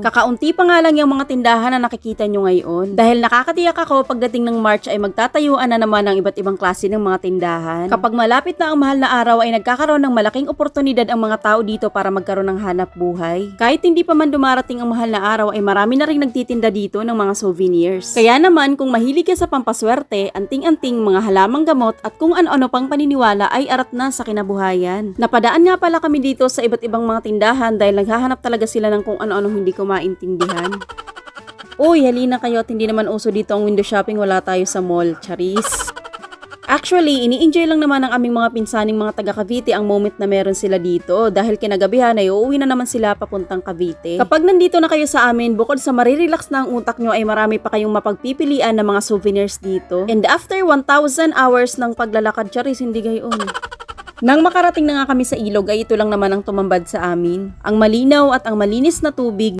Kakaunti pa nga lang yung mga tindahan na nakikita nyo ngayon. Dahil nakakatiyak ako pagdating ng March ay magtatayuan na naman ng iba't ibang klase ng mga tindahan. Kapag malapit na ang mahal na araw ay nagkakaroon ng malaking oportunidad ang mga tao dito para magkaroon ng hanap buhay. Kahit hindi pa man dumarating ang mahal na araw ay marami na rin nagtitinda dito ng mga souvenirs. Kaya naman kung mahilig ka sa pampaswerte, anting-anting, mga halamang gamot at kung ano-ano pang paniniwala ay arat na sa kinabuhayan. Napadaan nga pala kami dito sa iba't ibang mga tindahan dahil naghahanap talaga sila ng kung ano-ano hindi ko maintindihan. Uy, halina kayo at hindi naman uso dito ang window shopping, wala tayo sa mall, charis. Actually, ini-enjoy lang naman ng aming mga pinsaning mga taga Cavite ang moment na meron sila dito dahil kinagabihan ay uuwi na naman sila papuntang Cavite. Kapag nandito na kayo sa amin, bukod sa marirelax na ang utak nyo ay marami pa kayong mapagpipilian ng mga souvenirs dito. And after 1,000 hours ng paglalakad, charis, hindi gayon. Nang makarating na nga kami sa ilog ay ito lang naman ang tumambad sa amin. Ang malinaw at ang malinis na tubig